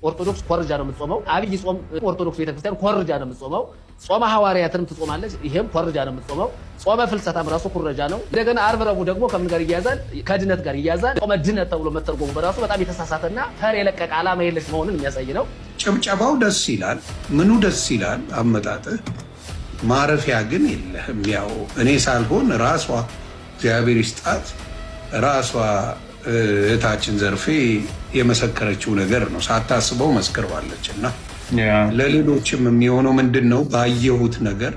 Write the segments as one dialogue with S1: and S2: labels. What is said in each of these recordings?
S1: ኦርቶዶክስ ኮርጃ ነው የምትጾመው። አብይ ጾም ኦርቶዶክስ ቤተክርስቲያን ኮርጃ ነው የምትጾመው። ጾመ ሐዋርያትንም ትጾማለች። ይሄም ኮርጃ ነው የምትጾመው። ጾመ ፍልሰታም ራሱ ኮርጃ ነው። እንደገና ዓርብ ረቡዕ ደግሞ ከምን ጋር ይያዛል? ከድነት ጋር ይያዛል። ጾመ ድነት ተብሎ መተርጎሙ በራሱ በጣም የተሳሳተና ፈር የለቀቀ ዓላማ የለሽ መሆኑን የሚያሳይ ነው።
S2: ጭብጨባው ደስ ይላል፣ ምኑ ደስ ይላል፣ አመጣጥህ ማረፊያ ግን የለህም። ያው እኔ ሳልሆን ራሷ እግዚአብሔር ይስጣት ራሷ እህታችን ዘርፌ የመሰከረችው ነገር ነው። ሳታስበው መስክረዋለች። እና ለሌሎችም የሚሆነው ምንድን ነው? ባየሁት ነገር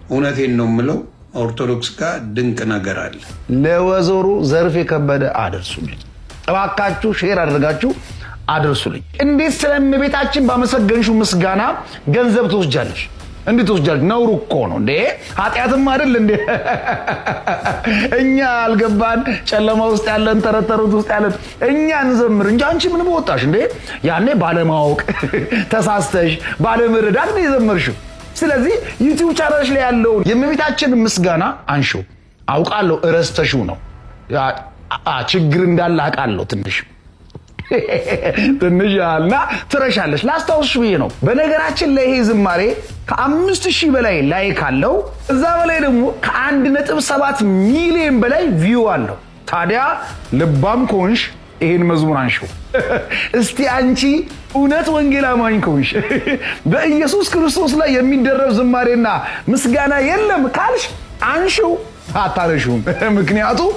S2: እውነቴን ነው የምለው፣ ኦርቶዶክስ ጋር ድንቅ ነገር አለ።
S3: ለወይዘሮ ዘርፌ ከበደ አድርሱልኝ እባካችሁ፣ ሼር አድርጋችሁ አድርሱልኝ። እንዴት ስለእመቤታችን ባመሰገንሹ ምስጋና ገንዘብ ትወስጃለሽ? እንዴት ትወስጃለሽ? ነውር እኮ ነው እንዴ! ኃጢአትም አይደል እንዴ? እኛ አልገባን ጨለማ ውስጥ ያለን ተረተሩት ውስጥ ያለን እኛ እንዘምር እንጂ አንቺ ምን ወጣሽ እንዴ? ያኔ ባለማወቅ ተሳስተሽ ባለመረዳት ነው የዘመርሽው። ስለዚህ ዩቲዩብ ቻናልሽ ላይ ያለውን የእመቤታችን ምስጋና አንሺው። አውቃለሁ እረስተሽው ነው፣ ችግር እንዳለ አውቃለሁ። ትንሽ ያልና ትረሻለሽ። ላስታውስሽ ብዬ ነው። በነገራችን ላይ ይሄ ዝማሬ ከ5000 በላይ ላይክ አለው። እዛ በላይ ደግሞ ከ1.7 ሚሊዮን በላይ ቪው አለው። ታዲያ ልባም ከሆንሽ ይሄን መዝሙር አንሺው እስቲ። አንቺ እውነት ወንጌል አማኝ ከሆንሽ በኢየሱስ ክርስቶስ ላይ የሚደረብ ዝማሬና ምስጋና የለም ካልሽ አንሺው፣ አታረሺውም። ምክንያቱም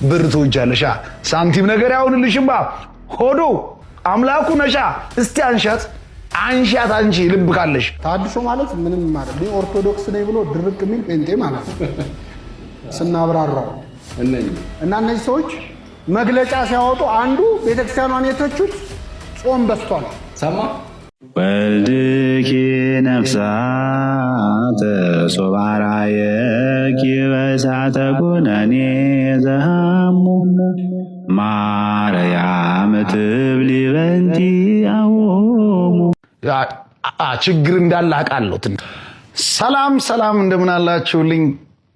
S3: ብር ትወጃለሽ። ሳንቲም ነገር ያውንልሽማ። ሆዶ አምላኩ ነሻ። እስቲ አንሻት አንቺ ልብ ካለሽ።
S4: ታድሶ ማለት ምንም ማለት ነው። ኦርቶዶክስ ነኝ ብሎ ድርቅ የሚል ጴንጤ ማለት ነው ስናብራራው። እና እነዚህ ሰዎች መግለጫ ሲያወጡ አንዱ ቤተክርስቲያኗን የተቹት ጾም በስቷል።
S5: ሰማ
S6: ወልድኪ ነፍሳተ ሶባራየኪ በእሳተ ኩነኔ ዘሃሙ ማርያም ትብሊ በንቲ አዎሙ።
S3: ችግር እንዳለ አውቃለሁ። ሰላም እንደምን አላችሁልኝ?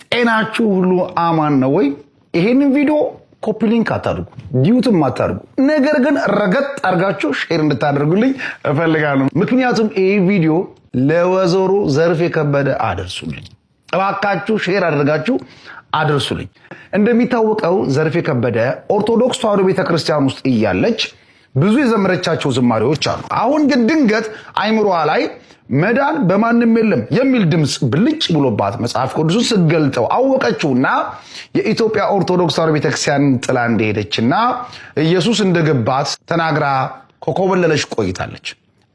S3: ጤናችሁ ሁሉ አማን ነው ወይ? ይሄንን ቪዲዮ ኮፒ ሊንክ አታድርጉ፣ ዲዩትም አታድርጉ። ነገር ግን ረገጥ አድርጋችሁ ሼር እንድታደርጉልኝ እፈልጋለሁ። ምክንያቱም ይሄ ቪዲዮ ለወይዘሮ ዘርፌ ከበደ አድርሱልኝ እባካችሁ፣ ሼር አድርጋችሁ አድርሱልኝ። እንደሚታወቀው ዘርፌ ከበደ ኦርቶዶክስ ተዋሕዶ ቤተክርስቲያን ውስጥ እያለች ብዙ የዘመረቻቸው ዝማሬዎች አሉ። አሁን ግን ድንገት አይምሮዋ ላይ መዳን በማንም የለም የሚል ድምጽ ብልጭ ብሎባት መጽሐፍ ቅዱስን ስትገልጠው አወቀችውና የኢትዮጵያ ኦርቶዶክስ ተዋሕዶ ቤተክርስቲያን ጥላ እንደሄደችና ኢየሱስ እንደገባት ተናግራ ኮኮበለለች ቆይታለች።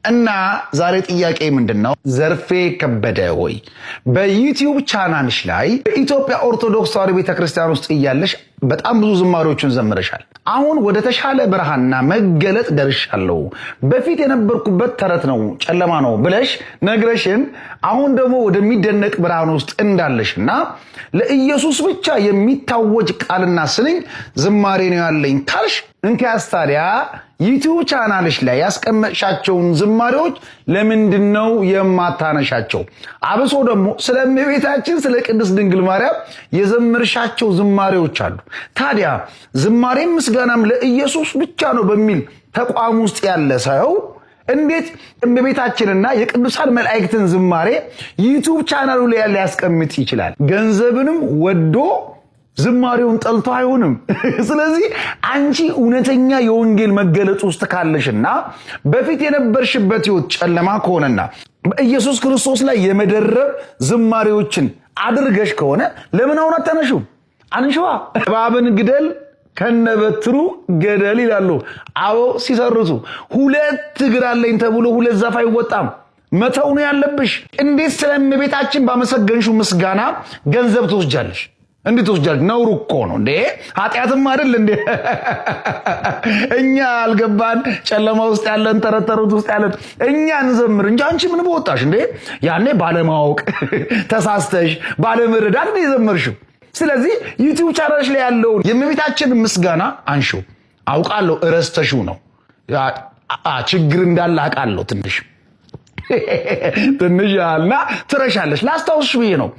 S3: እና ዛሬ ጥያቄ ምንድነው? ዘርፌ ከበደ ሆይ በዩቲዩብ ቻናልሽ ላይ በኢትዮጵያ ኦርቶዶክስ ተዋሕዶ ቤተክርስቲያን ውስጥ እያለሽ በጣም ብዙ ዝማሬዎችን ዘምረሻል። አሁን ወደ ተሻለ ብርሃንና መገለጥ ደርሻለሁ፣ በፊት የነበርኩበት ተረት ነው ጨለማ ነው ብለሽ ነግረሽን አሁን ደግሞ ወደሚደነቅ ብርሃን ውስጥ እንዳለሽና ለኢየሱስ ብቻ የሚታወጅ ቃልና ስንኝ ዝማሬ ነው ያለኝ ታልሽ እንኪያስ ታዲያ ዩቲዩብ ቻናልሽ ላይ ያስቀመጥሻቸውን ዝማሬዎች ለምንድነው የማታነሻቸው? አብሶ ደግሞ ስለ እመቤታችን ስለ ቅድስት ድንግል ማርያም የዘመርሻቸው ዝማሬዎች አሉ። ታዲያ ዝማሬም ምስጋናም ለኢየሱስ ብቻ ነው በሚል ተቋም ውስጥ ያለ ሰው እንዴት እመቤታችንና የቅዱሳን መላእክትን ዝማሬ ዩቲዩብ ቻናሉ ላይ ሊያስቀምጥ ይችላል? ገንዘብንም ወዶ ዝማሬውን ጠልቶ አይሆንም። ስለዚህ አንቺ እውነተኛ የወንጌል መገለጽ ውስጥ ካለሽና በፊት የነበርሽበት ሕይወት ጨለማ ከሆነና በኢየሱስ ክርስቶስ ላይ የመደረብ ዝማሬዎችን አድርገሽ ከሆነ ለምን አሁን አታነሺው? አንሺዋ። እባብን ግደል ከነበትሩ ገደል ይላሉ አበው ሲሰርቱ። ሁለት እግር አለኝ ተብሎ ሁለት ዛፍ አይወጣም። መተው ነው ያለብሽ። እንዴት ስለእመቤታችን ባመሰገንሹ ምስጋና ገንዘብ ትወስጃለሽ? እንዴት ትወስጃለሽ? ነውር እኮ ነው እንዴ! ኃጢአትም አይደል እንዴ? እኛ አልገባን ጨለማ ውስጥ ያለን ተረተሩት ውስጥ ያለን እኛ እንዘምር እንጂ አንቺ ምን ወጣሽ እንዴ? ያኔ ባለማወቅ ተሳስተሽ ባለመረዳት ነው የዘመርሽው። ስለዚህ ዩቲዩብ ቻናልሽ ላይ ያለውን የእመቤታችን ምስጋና አንሺው። አውቃለሁ እረስተሽው ነው፣ ችግር እንዳለ አውቃለሁ። ትንሽ ያልና ትረሻለሽ። ላስታውስሽ ብዬ ነው።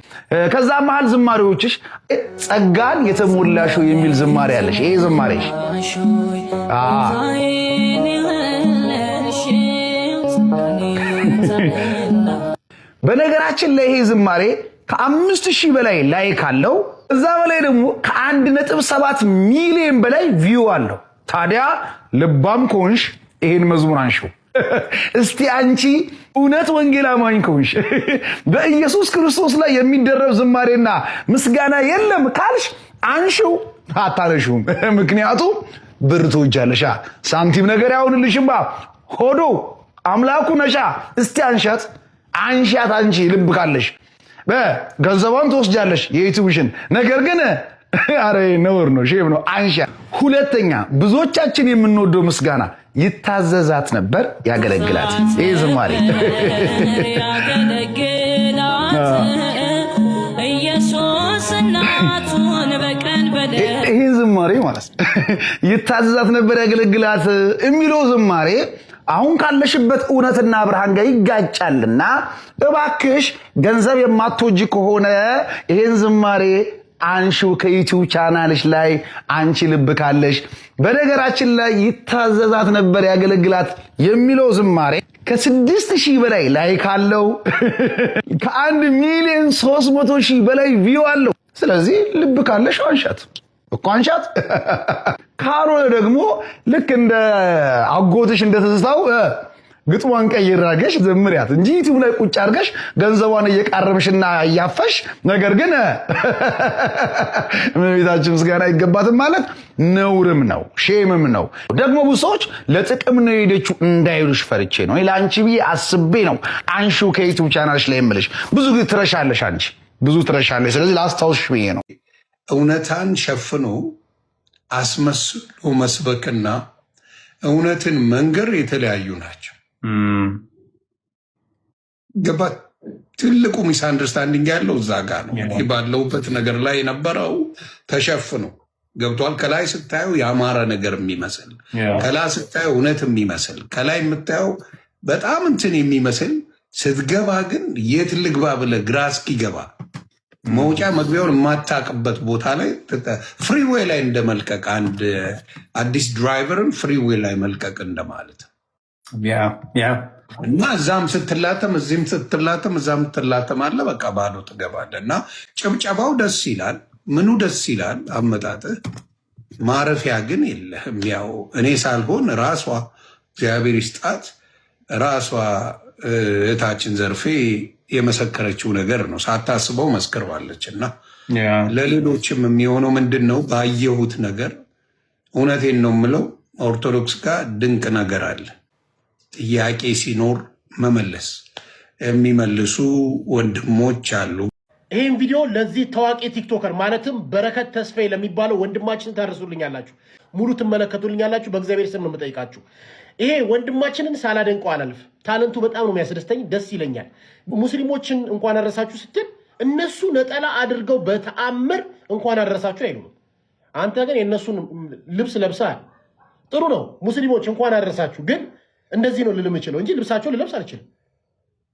S3: ከዛ መሃል ዝማሬዎችሽ ጸጋን የተሞላሽው የሚል ዝማሬ አለሽ። ይሄ ዝማሬሽ በነገራችን ላይ ይሄ ዝማሬ ከ5000 በላይ ላይክ አለው። እዛ በላይ ደግሞ ከ1.7 ሚሊዮን በላይ ቪው አለው። ታዲያ ልባም ከሆንሽ ይሄን መዝሙር አንሺው። እስቲ አንቺ እውነት ወንጌል አማኝ ከሆንሽ በኢየሱስ ክርስቶስ ላይ የሚደረብ ዝማሬና ምስጋና የለም ካልሽ አንሺው፣ አታረሹም። ምክንያቱም ብር ትወጃለሻ፣ ሳንቲም ነገር ያውንልሽማ፣ ሆዶ አምላኩ ነሻ። እስቲ አንሻት፣ አንሻት። አንቺ ልብ ካለሽ ገንዘቧን ትወስጃለሽ የዩቲዩብሽን። ነገር ግን አረ ነውር ነው፣ ሼም ነው። አንሻ። ሁለተኛ ብዙዎቻችን የምንወደው ምስጋና ይታዘዛት ነበር ያገለግላት። ይሄ ዝማሬ ይሄ ዝማሬ ማለት ይታዘዛት ነበር ያገለግላት የሚለው ዝማሬ አሁን ካለሽበት እውነትና ብርሃን ጋር ይጋጫልና እባክሽ ገንዘብ የማትወጂ ከሆነ ይሄን ዝማሬ አንሺው ከዩቲዩብ ቻናልሽ ላይ አንቺ ልብ ካለሽ። በነገራችን ላይ ይታዘዛት ነበር ያገለግላት የሚለው ዝማሬ ከ6000 በላይ ላይክ አለው። ከ1,300,000 በላይ ቪው አለው። ስለዚህ ልብ ካለሽ አንሻት እኮ አንሻት። ካልሆነ ደግሞ ልክ እንደ አጎትሽ እንደተዝታው ግጥሟን ቀይር አድርገሽ ዘምሪያት እንጂ ዩቲዩብ ላይ ቁጭ አድርገሽ ገንዘቧን እየቃረምሽና እያፈሽ ነገር ግን እመቤታችን ምስጋና አይገባትም ማለት ነውርም ነው፣ ሼምም ነው። ደግሞ ብዙ ሰዎች ለጥቅም ነው የሄደችው እንዳይሉሽ ፈርቼ ነው፣ ለአንቺ ብዬ አስቤ ነው አንሺው ከዩቲዩብ ቻናልሽ ላይ የምልሽ። ብዙ ትረሻለሽ፣ አንቺ ብዙ ትረሻለሽ። ስለዚህ ላስታውስሽ ብዬ ነው።
S2: እውነታን ሸፍኖ አስመስሎ መስበክና እውነትን መንገር የተለያዩ ናቸው። ገባት? ትልቁ ሚስ አንደርስታንዲንግ ያለው እዛ ጋር ነው። እኔ ባለውበት ነገር ላይ የነበረው ተሸፍኖ ገብቷል። ከላይ ስታየው ያማረ ነገር የሚመስል፣ ከላይ ስታየው እውነት የሚመስል፣ ከላይ የምታየው በጣም እንትን የሚመስል፣ ስትገባ ግን የት ልግባ ብለህ ግራ እስኪገባ መውጫ መግቢያውን የማታውቅበት ቦታ ላይ ፍሪዌይ ላይ እንደመልቀቅ፣ አንድ አዲስ ድራይቨርን ፍሪዌይ ላይ መልቀቅ እንደማለት እና እዛም ስትላተም እዚህም ስትላተም እዛም ስትላተም አለ። በቃ ባዶ ትገባለህ እና ጭብጨባው ደስ ይላል፣ ምኑ ደስ ይላል። አመጣጥህ ማረፊያ ግን የለህም። ያው እኔ ሳልሆን ራሷ እግዚአብሔር ይስጣት ራሷ እህታችን ዘርፌ የመሰከረችው ነገር ነው። ሳታስበው መስክረዋለች። እና ለሌሎችም የሚሆነው ምንድን ነው? ባየሁት ነገር እውነቴን ነው የምለው፣ ኦርቶዶክስ ጋር ድንቅ ነገር አለ። ጥያቄ ሲኖር መመለስ የሚመልሱ ወንድሞች አሉ።
S5: ይህን ቪዲዮ ለዚህ ታዋቂ ቲክቶከር ማለትም በረከት ተስፋዬ ለሚባለው ወንድማችን ታደርሱልኛላችሁ፣ ሙሉ ትመለከቱልኛላችሁ። በእግዚአብሔር ስም ነው የምጠይቃችሁ። ይሄ ወንድማችንን ሳላደንቀው አላልፍ። ታለንቱ በጣም ነው የሚያስደስተኝ፣ ደስ ይለኛል። ሙስሊሞችን እንኳን አደረሳችሁ ስትል እነሱ ነጠላ አድርገው በተአምር እንኳን አደረሳችሁ አይሉም። አንተ ግን የእነሱን ልብስ ለብሰሃል። ጥሩ ነው። ሙስሊሞች እንኳን አደረሳችሁ፣ ግን እንደዚህ ነው ልል የምችለው እንጂ ልብሳቸው ልለብስ አልችልም።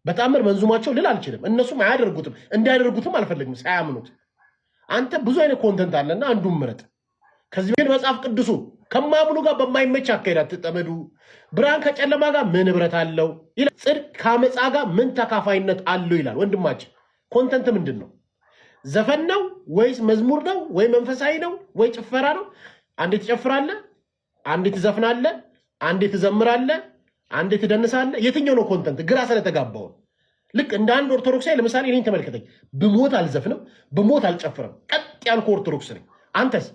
S5: በተአምር መንዙማቸው ልል አልችልም። እነሱም አያደርጉትም፣ እንዲያደርጉትም አልፈልግም ሳያምኑት። አንተ ብዙ አይነት ኮንተንት አለና አንዱን ምረጥ። ከዚህ ግን መጽሐፍ ቅዱሱ ከማምኑ ጋር በማይመች አካሄድ አትጠመዱ። ብርሃን ከጨለማ ጋር ምን ህብረት አለው ይላል። ጽድቅ ከአመፃ ጋር ምን ተካፋይነት አለው ይላል። ወንድማችን ኮንተንት ምንድን ነው? ዘፈን ነው ወይስ መዝሙር ነው ወይ መንፈሳዊ ነው ወይ ጭፈራ ነው? አንዴ ትጨፍራለህ፣ አንዴ ትዘፍናለህ፣ አንዴ ትዘምራለህ፣ አንዴ ትደንሳለህ። የትኛው ነው ኮንተንት? ግራ ስለተጋባው ልክ እንደ አንድ ኦርቶዶክሳዊ ለምሳሌ እኔን ተመልከተኝ። ብሞት አልዘፍንም፣ ብሞት አልጨፍርም። ቀጥ ያልኩ ኦርቶዶክስ ነኝ። አንተስ?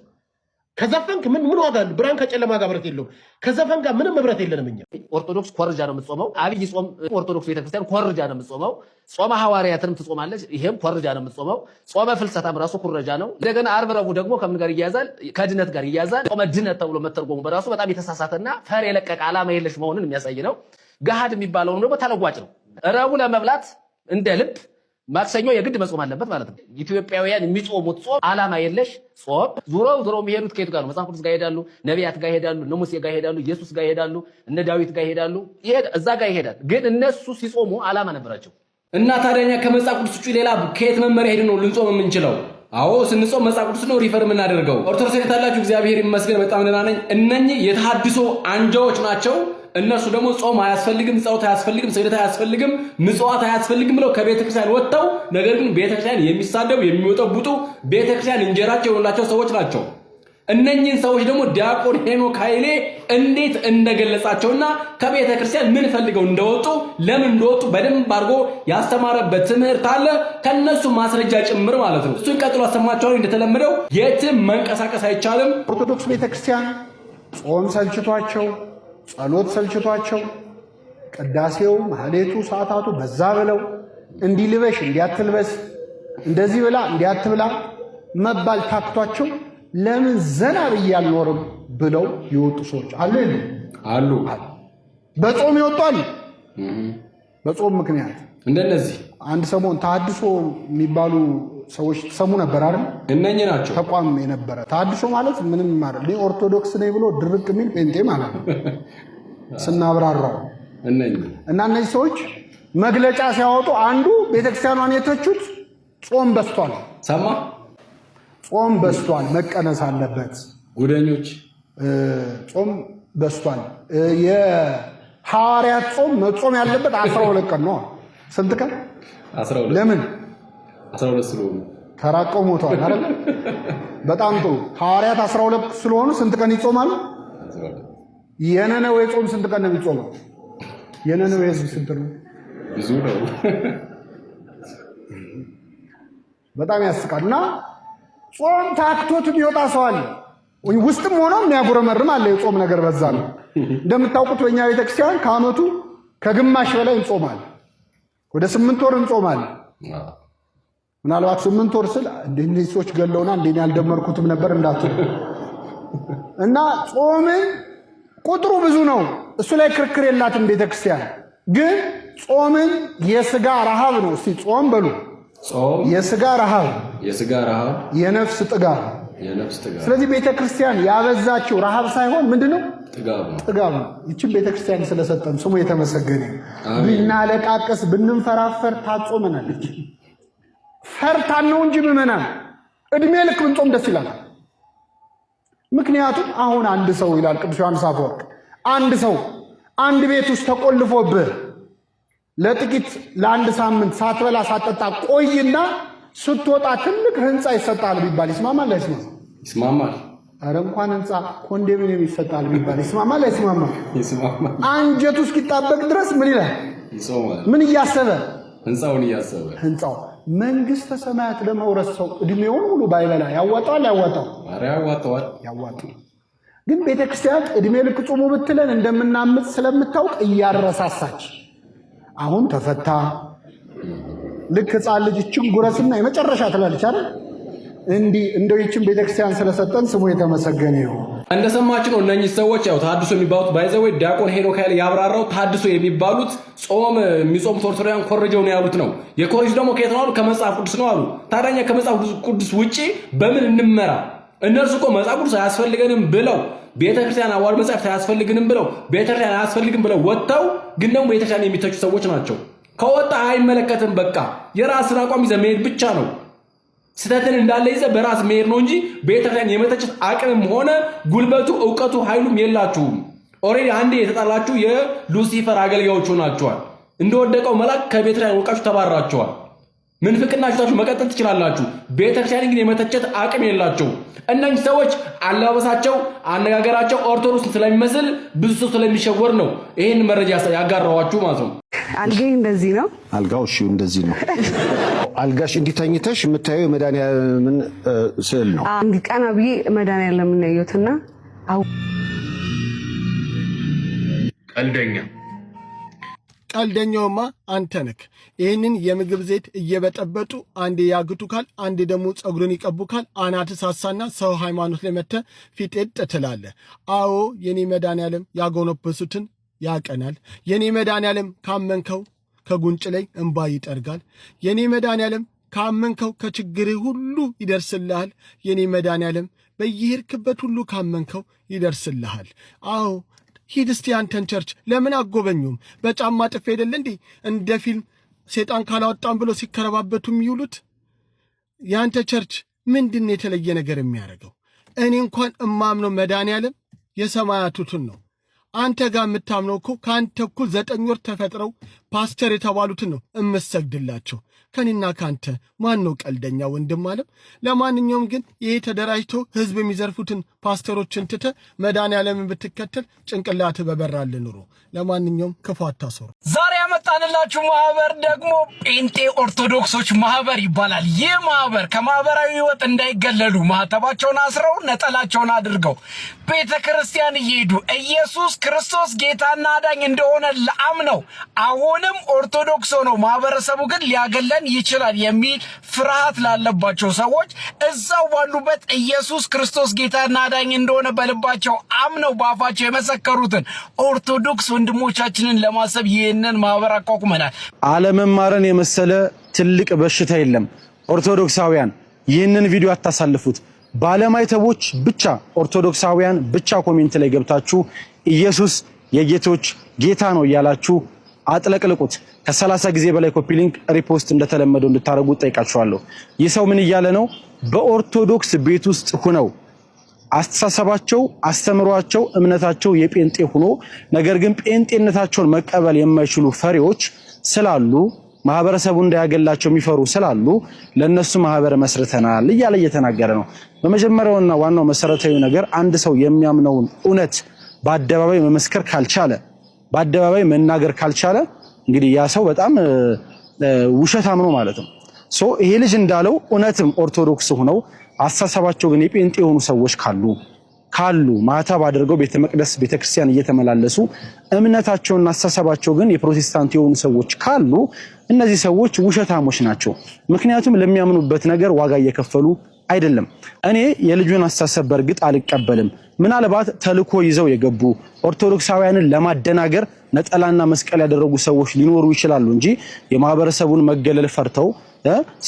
S5: ከዘፈንክ ምን ዋጋ አለው? ብርሃን ከጨለማ ጋር ህብረት የለውም። ከዘፈን ጋር ምንም ህብረት የለንም። እኛ
S1: ኦርቶዶክስ ኮርጃ ነው የምትጾመው። አብይ ጾም ኦርቶዶክስ ቤተክርስቲያን ኮርጃ ነው የምትጾመው። ጾመ ሐዋርያትንም ትጾማለች። ይሄም ኮርጃ ነው የምትጾመው። ጾመ ፍልሰታም ራሱ ኩረጃ ነው። እንደገና ዓርብ ረቡዕ ደግሞ ከምን ጋር ይያዛል? ከድነት ጋር ይያዛል። ጾመ ድነት ተብሎ መተርጎሙ በራሱ በጣም የተሳሳተና ፈር የለቀቀ ዓላማ የለሽ መሆኑን የሚያሳይ ነው። ገሃድ የሚባለው ደግሞ ተለዋጭ ነው። ረቡዕ ለመብላት እንደ ልብ ማክሰኞ የግድ መጾም አለበት ማለት ነው። ኢትዮጵያውያን የሚጾሙት ጾም ዓላማ የለሽ ጾም። ዙሮ የሚሄዱት ከየት ጋር ነው? መጽሐፍ ቅዱስ ጋር ይሄዳሉ፣ ነቢያት ጋር ይሄዳሉ፣ እነ ሙሴ ጋር ይሄዳሉ፣ ኢየሱስ ጋር ይሄዳሉ፣ እነ ዳዊት ጋር ይሄዳሉ። እዛ ጋር ይሄዳል። ግን እነሱ ሲጾሙ ዓላማ ነበራቸው።
S7: እና ታዲያ ከመጽሐፍ ቅዱስ ውጪ ሌላ ከየት መመሪያ ሄድ ነው ልንጾም የምንችለው? አዎ ስንጾም መጽሐፍ ቅዱስ ነው ሪፈር የምናደርገው። ኦርቶዶክስ ታላችሁ እግዚአብሔር ይመስገን በጣም ደህና ነኝ። እነኚህ የተሐድሶ አንጃዎች ናቸው እነሱ ደግሞ ጾም አያስፈልግም፣ ጸሎት አያስፈልግም፣ ስግደት አያስፈልግም፣ ምጽዋት አያስፈልግም ብለው ከቤተክርስቲያን ወጥተው ነገር ግን ቤተክርስቲያን የሚሳደቡ የሚወጠቡጡ ቤተክርስቲያን እንጀራቸው የሆኑላቸው ሰዎች ናቸው። እነኚህን ሰዎች ደግሞ ዲያቆን ሄኖክ ኃይሌ እንዴት እንደገለጻቸውና ከቤተክርስቲያን ምን ፈልገው እንደወጡ ለምን እንደወጡ በደንብ አድርጎ ያስተማረበት ትምህርት አለ፣ ከነሱ ማስረጃ ጭምር ማለት ነው። እሱን ቀጥሎ አሰማቸዋለሁ። እንደተለመደው የትም መንቀሳቀስ አይቻልም።
S4: ኦርቶዶክስ ቤተክርስቲያን ጾም ሰልችቷቸው፣ ጸሎት ሰልችቷቸው፣ ቅዳሴው፣ ማህሌቱ፣ ሰዓታቱ በዛ ብለው እንዲልበሽ እንዲያትልበስ፣ እንደዚህ ብላ እንዲያትብላ መባል ታክቷቸው ለምን ዘና ብዬ አልኖርም ብለው ይወጡ ሰዎች አሉ። በጾም ይወጣሉ። በጾም ምክንያት
S7: እንደነዚህ
S4: አንድ ሰሞን ተሐድሶ የሚባሉ ሰዎች ሰሙ ነበር አይደል?
S7: እነኚህ ናቸው
S4: ተቋም የነበረ ተሐድሶ ማለት ምንም ማለት ነው። ኦርቶዶክስ ነኝ ብሎ ድርቅ የሚል ጴንጤ ማለት ነው ስናብራራው። እና እነዚህ ሰዎች መግለጫ ሲያወጡ አንዱ ቤተክርስቲያኗን የተቹት ጾም በስቷል፣
S7: ሰማ
S4: ጾም በስቷል፣ መቀነስ አለበት።
S7: ጉደኞች
S4: ጾም በስቷል። የሐዋርያት ጾም መጾም ያለበት 12 ቀን ነው። ስንት ቀን?
S7: 12።
S4: ለምን?
S7: 12 ስለሆኑ
S4: ተራቀው ሞተዋል አይደል? በጣም ጥሩ። ሐዋርያት 12 ስለሆኑ ስንት ቀን ይጾማሉ? የነነዌ ጾም ስንት ቀን ነው የሚጾመው? የነነዌ ሕዝብ ስንት ነው?
S7: ብዙ ነው።
S4: በጣም ያስቃልና ጾም ታክቶት የሚወጣ ሰው አለ። ውስጥም ሆኖ የሚያጉረመርም አለ። የጾም ነገር በዛ ነው። እንደምታውቁት በእኛ ቤተክርስቲያን ከዓመቱ ከግማሽ በላይ እንጾማለን። ወደ 8 ወር እንጾማለን። ምናልባት 8 ወር ስል እንደዚህ ሰዎች ገለውና እንደኔ ያልደመርኩትም ነበር እንዳትሉ እና ጾምን ቁጥሩ ብዙ ነው። እሱ ላይ ክርክር የላትም ቤተክርስቲያን። ግን ጾምን የስጋ ረሃብ ነው። እስቲ ጾም በሉ።
S7: ጾም
S4: የስጋ ረሃብ፣ የነፍስ ጥጋብ። ስለዚህ ቤተክርስቲያን ያበዛችው ረሃብ ሳይሆን ምንድነው? ጥጋብ ነው። ይህችን ቤተክርስቲያን ስለሰጠን ስሙ የተመሰገነ። ብናለቃቀስ ብንንፈራፈር ታጾመናለች። ፈርታን ነው እንጂ ምዕመናን እድሜ ልክ ብንጾም ደስ ይላል። ምክንያቱም አሁን አንድ ሰው ይላል ቅዱስ ዮሐንስ አፈወርቅ፣ አንድ ሰው አንድ ቤት ውስጥ ተቆልፎብህ ለጥቂት ለአንድ ሳምንት ሳትበላ ሳትጠጣ ቆይና ስትወጣ ትልቅ ህንፃ ይሰጣል ቢባል ይስማማል አይስማማም?
S7: ይስማማል።
S4: አረ እንኳን ህንፃ ኮንዶሚኒየም ይሰጣል ቢባል ይስማማል አይስማማም?
S7: ይስማማል።
S4: አንጀቱ እስኪጣበቅ ድረስ ምን ይላል?
S7: ይጾማል።
S4: ምን እያሰበ?
S7: ህንፃውን እያሰበ።
S4: ህንፃው መንግስተ ሰማያት ለመውረስ ሰው እድሜውን ሙሉ ባይበላ ያዋጣዋል? ያዋጣው?
S7: አረ ያዋጣዋል።
S4: ያዋጣው። ግን ቤተክርስቲያን እድሜ ልክ ጾሙ ብትለን እንደምናምጥ ስለምታውቅ እያረሳሳች አሁን ተፈታ። ልክ ህፃን ልጅ እችን ጉረስና የመጨረሻ ትላለች አይደል? እንዲህ እንደው ይችን ቤተክርስቲያን ስለሰጠን ስሙ የተመሰገነ ይሁን።
S7: እንደሰማችሁ ነው። እነኚህ ሰዎች ያው ተሐድሶ የሚባሉት ባይዘወይ ዲያቆን ሄኖክ ኃይሌ ያብራራው ተሐድሶ የሚባሉት ጾም የሚጾሙት ኦርቶዶክሳውያን ኮረጀው ነው ያሉት ነው። የኮረጅ ደግሞ ከየት ነው አሉ? ከመጽሐፍ ቅዱስ ነው አሉ። ታዲያ ከመጽሐፍ ቅዱስ ውጪ በምን እንመራ? እነርሱ እኮ መጽሐፍ ቅዱስ አያስፈልገንም ብለው ቤተክርስቲያን አዋር መጽሐፍ አያስፈልግንም ብለው ቤተክርስቲያን አያስፈልግም ብለው ወጥተው ግን ደግሞ ቤተክርስቲያን የሚተቹ ሰዎች ናቸው። ከወጣ አይመለከትም። በቃ የራስን አቋም ይዘህ መሄድ ብቻ ነው። ስተትን እንዳለ ይዘህ በራስ መሄድ ነው እንጂ ቤተክርስቲያን የመተቸት አቅምም ሆነ ጉልበቱ፣ እውቀቱ፣ ኃይሉም የላችሁም። ኦሬዲ አንዴ የተጣላችሁ የሉሲፈር አገልጋዮች ሆናችኋል። እንደወደቀው መልአክ ከቤተክርስቲያን ወርቃችሁ ተባራችኋል። ምንፍቅናችሁ መቀጠል ትችላላችሁ። ቤተክርስቲያን ግን የመተቸት አቅም የላቸው። እነዚህ ሰዎች አለባበሳቸው፣ አነጋገራቸው ኦርቶዶክስ ስለሚመስል ብዙ ሰው ስለሚሸወር ነው ይሄን መረጃ ያጋራዋችሁ ማለት ነው።
S8: አልጋዬ እንደዚህ ነው።
S9: አልጋው እሺ እንደዚህ ነው። አልጋሽ እንዲተኝተሽ የምታየው የመድኃኒዓለምን ስዕል ነው።
S8: አንድ ቀና ብዬ መድኃኒዓለምን ያየሁትና
S10: ቀልደኛውማ አንተ ነህ። ይህንን የምግብ ዘይት እየበጠበጡ አንዴ ያግቱካል፣ አንዴ ደግሞ ጸጉርን ይቀቡካል። አናት ሳሳና ሰው ሃይማኖት ላይ መጥተህ ፊጤጥ ትላለህ። አዎ የኔ መድኃኒዓለም ያጎነበሱትን ያቀናል። የኔ መድኃኒዓለም ካመንከው ከጉንጭ ላይ እንባ ይጠርጋል። የኔ መድኃኒዓለም ካመንከው ከችግርህ ሁሉ ይደርስልሃል። የኔ መድኃኒዓለም በየሄድክበት ሁሉ ካመንከው ይደርስልሃል። አዎ ሂድ እስቲ አንተን ቸርች ለምን አጎበኙም? በጫማ ጥፍ አይደል እንዴ እንደ ፊልም ሴጣን ካላወጣም ብሎ ሲከረባበቱ የሚውሉት? ያንተ ቸርች ምንድን የተለየ ነገር የሚያደርገው? እኔ እንኳን እማምነው መድኃኒዓለም የሰማያቱትን ነው። አንተ ጋር የምታምነው እኮ ከአንተ እኩል 9 ወር ተፈጥረው ፓስተር የተባሉትን ነው እምሰግድላቸው። ከኔና ካንተ ማን ነው ቀልደኛ ወንድም አለም? ለማንኛውም ግን ይሄ ተደራጅቶ ህዝብ የሚዘርፉትን ፓስተሮችን ትተ መድኃኒዓለምን ብትከተል ጭንቅላት በበራል ኑሮ። ለማንኛውም ክፉ አታስሩ።
S11: ዛሬ ያመጣንላችሁ ማህበር ደግሞ ጴንጤ ኦርቶዶክሶች ማህበር ይባላል። ይህ ማህበር ከማህበራዊ ህይወት እንዳይገለሉ ማህተባቸውን አስረው ነጠላቸውን አድርገው ቤተ ክርስቲያን እየሄዱ ኢየሱስ ክርስቶስ ጌታና አዳኝ እንደሆነ ለአምነው አሁንም ኦርቶዶክስ ሆነው ማህበረሰቡ ግን ሊያገለን ይችላል የሚል ፍርሃት ላለባቸው ሰዎች እዛው ባሉበት ኢየሱስ ክርስቶስ ጌታና አዳኝ እንደሆነ በልባቸው አምነው በአፋቸው የመሰከሩትን ኦርቶዶክስ ወንድሞቻችንን ለማሰብ ይህንን ማህበር አቋቁመናል።
S12: አለመማርን የመሰለ ትልቅ በሽታ የለም። ኦርቶዶክሳውያን ይህንን ቪዲዮ አታሳልፉት። ባለማይተቦች ብቻ ኦርቶዶክሳውያን ብቻ ኮሜንት ላይ ገብታችሁ ኢየሱስ የጌቶች ጌታ ነው እያላችሁ አጥለቅልቁት። ከ30 ጊዜ በላይ ኮፒ ሊንክ ሪፖስት እንደተለመደው እንድታረጉ ጠይቃችኋለሁ። ይህ ሰው ምን እያለ ነው? በኦርቶዶክስ ቤት ውስጥ ሆነው አስተሳሰባቸው፣ አስተምሯቸው፣ እምነታቸው የጴንጤ ሆኖ ነገር ግን ጴንጤነታቸውን መቀበል የማይችሉ ፈሪዎች ስላሉ ማህበረሰቡ እንዳያገላቸው የሚፈሩ ስላሉ ለነሱ ማህበር መስርተናል እያለ እየተናገረ ነው። በመጀመሪያውና ዋናው መሰረታዊ ነገር አንድ ሰው የሚያምነውን እውነት በአደባባይ መመስከር ካልቻለ፣ በአደባባይ መናገር ካልቻለ እንግዲህ ያ ሰው በጣም ውሸታም ነው ማለት ነው። ይሄ ልጅ እንዳለው እውነትም ኦርቶዶክስ ሆነው አስተሳሰባቸው ግን የጴንጤ የሆኑ ሰዎች ካሉ ማህተብ አድርገው ቤተ መቅደስ ቤተክርስቲያን እየተመላለሱ እምነታቸውና አስተሳሰባቸው ግን የፕሮቴስታንት የሆኑ ሰዎች ካሉ እነዚህ ሰዎች ውሸታሞች ናቸው። ምክንያቱም ለሚያምኑበት ነገር ዋጋ እየከፈሉ አይደለም። እኔ የልጁን አስተሳሰብ በርግጥ አልቀበልም። ምናልባት ተልኮ ይዘው የገቡ ኦርቶዶክሳውያንን ለማደናገር ነጠላና መስቀል ያደረጉ ሰዎች ሊኖሩ ይችላሉ እንጂ የማህበረሰቡን መገለል ፈርተው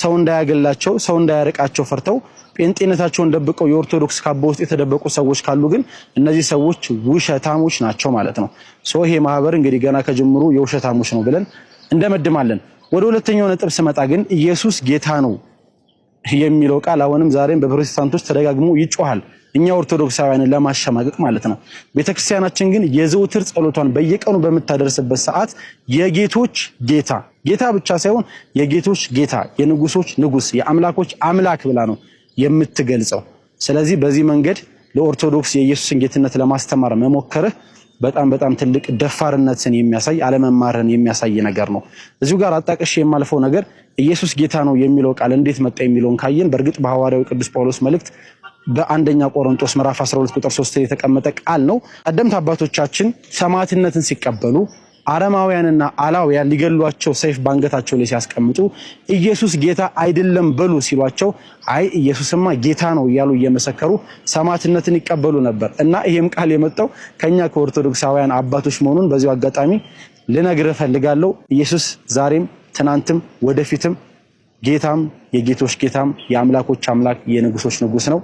S12: ሰው እንዳያገላቸው ሰው እንዳያርቃቸው ፈርተው ጴንጤነታቸውን ደብቀው የኦርቶዶክስ ካባ ውስጥ የተደበቁ ሰዎች ካሉ ግን እነዚህ ሰዎች ውሸታሞች ናቸው ማለት ነው። ይሄ ማህበር እንግዲህ ገና ከጅምሩ የውሸታሞች ነው ብለን እንደመድማለን። ወደ ሁለተኛው ነጥብ ስመጣ ግን ኢየሱስ ጌታ ነው የሚለው ቃል አሁንም ዛሬም በፕሮቴስታንቶች ተደጋግሞ ይጮሃል፣ እኛ ኦርቶዶክሳውያንን ለማሸማቀቅ ማለት ነው። ቤተክርስቲያናችን ግን የዘውትር ጸሎቷን በየቀኑ በመታደርስበት ሰዓት የጌቶች ጌታ ብቻ ሳይሆን የጌቶች ጌታ፣ የንጉሶች ንጉስ፣ የአምላኮች አምላክ ብላ ነው የምትገልጸው። ስለዚህ በዚህ መንገድ ለኦርቶዶክስ የኢየሱስን ጌትነት ለማስተማር መሞከርህ በጣም ትልቅ ደፋርነትን የሚያሳይ አለመማርን የሚያሳይ ነገር ነው። እዚሁ ጋር አጣቀሽ የማልፈው ነገር ኢየሱስ ጌታ ነው የሚለው ቃል እንዴት መጣ የሚለውን ካየን በእርግጥ በሐዋርያው ቅዱስ ጳውሎስ መልእክት በአንደኛ ቆሮንቶስ ምዕራፍ 12 ቁጥር 3 ላይ የተቀመጠ ቃል ነው። ቀደምት አባቶቻችን ሰማዕትነትን ሲቀበሉ አረማውያንና አላውያን ሊገሏቸው ሰይፍ ባንገታቸው ላይ ሲያስቀምጡ ኢየሱስ ጌታ አይደለም በሉ ሲሏቸው አይ ኢየሱስማ ጌታ ነው እያሉ እየመሰከሩ ሰማዕትነትን ይቀበሉ ነበር። እና ይሄም ቃል የመጣው ከኛ ከኦርቶዶክሳውያን አባቶች መሆኑን በዚሁ አጋጣሚ ልነግርህ ፈልጋለሁ። ኢየሱስ ዛሬም ትናንትም ወደፊትም ጌታም የጌቶች ጌታም የአምላኮች አምላክ የንጉሶች ንጉስ ነው።